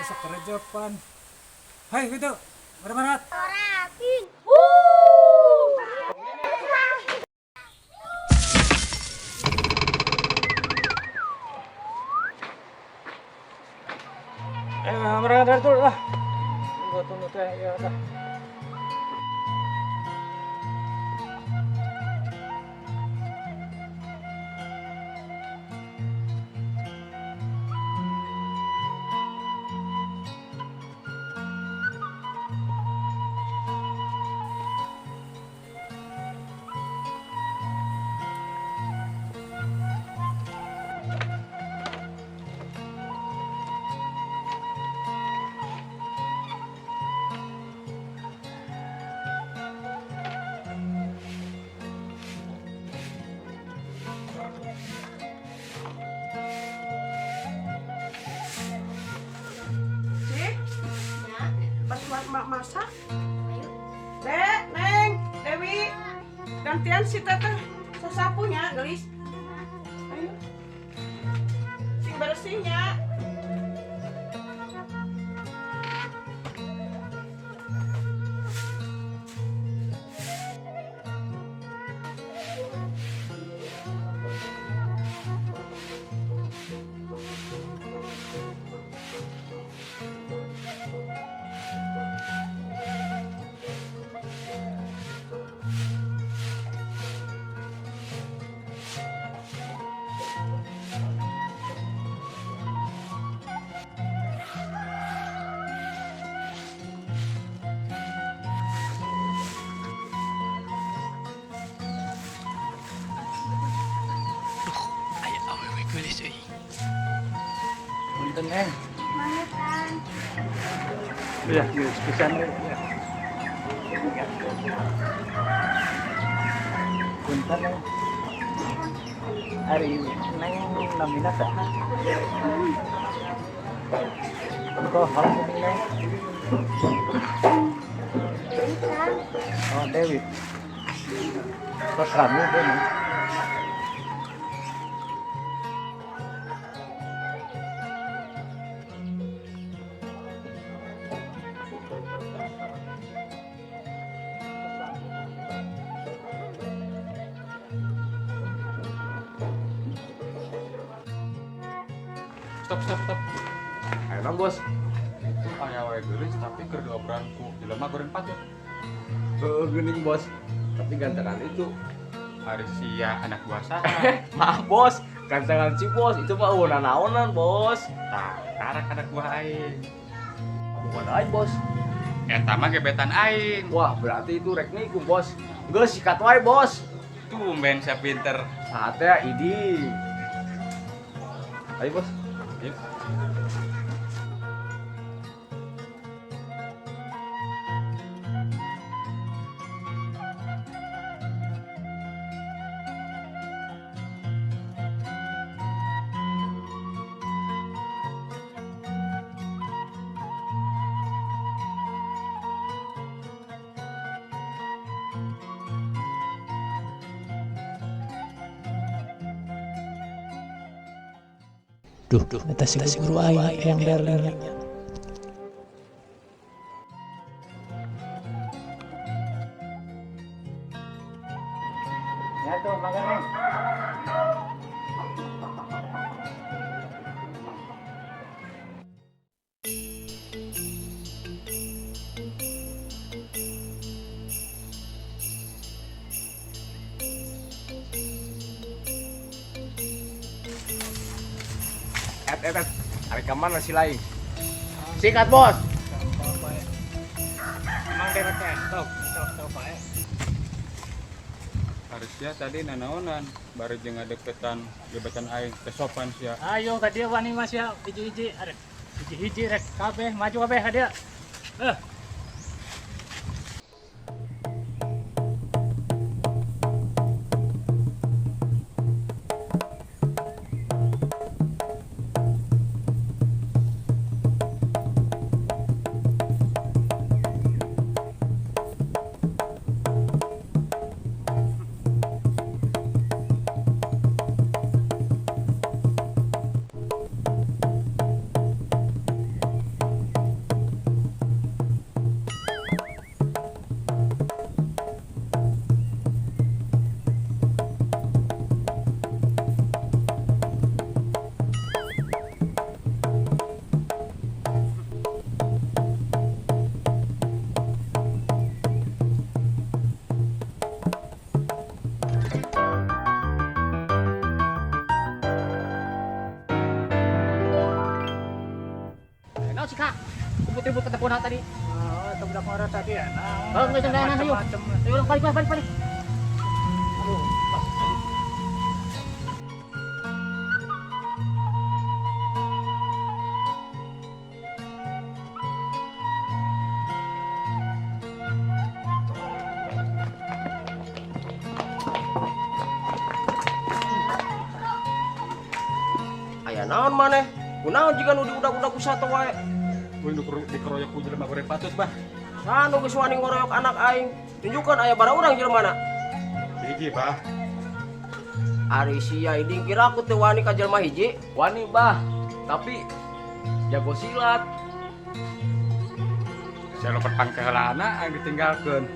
sa kerejapan. Hai gitu. Marat. Oratin. Marat dulu lah. Gua tunggu teh ya dah. Pas mak masak. Dek, Neng, Dewi, gantian si teteh sasapunya, gelis. Ayo. Sing bersihnya. Punten Neng. Mangetan. Iya, pisan ya. Punten Neng. Hari ini Neng namina tak? Kok hal ini Neng? Ikan. Oh Dewi. Kok rame deh Neng? Stop. Ayo bos. Itu aya wae geulis tapi keur diobrangku. Jelema goreng patut. Gening bos, tapi gantengan itu. Ari sia anak buah saha. Maaf bos, gantengan si bos itu mah naonan bos. Tah, karak anak buah aing. Bukan aing bos. Eta mah gebetan aing. Wah berarti itu rek niku bos. Geus sikat wae bos. Tumben sia pinter. Saatnya idi. Ayo bos. Yuk. Duh, eta si guru aing yang Berlin. Ya tuh, makan Neng. Hari kemana si lain? Sikat bos. Emang dia teh stop Pak. Harusnya tadi nanaonan bari jeung ngadeukeutan gebetan aing teh sopan sia. Ayo ka dieu wani Mas ya, hiji-hiji ada. Hiji-hiji rek kabeh maju kabeh ka dieu. sih kak? Ribut-ribut ke telepon tadi. Oh, itu udah marah tadi ya. Oh, nggak cendana yuk. Macam-macam. Ayo balik. Aduh, pas. Aya naon maneh? Kunaon jika nu diudak-udak ku sato wae? Gue dikeroyok ku jelema goreng patut bah. Sanu geus wani ngoroyok anak aing. Tunjukkan aya bara urang jelemana. Hiji bah. Ari sia iding kira aku teu wani ka jelema hiji. Wani bah, tapi jago silat. Saya lupa pangkelana yang ditinggalkan.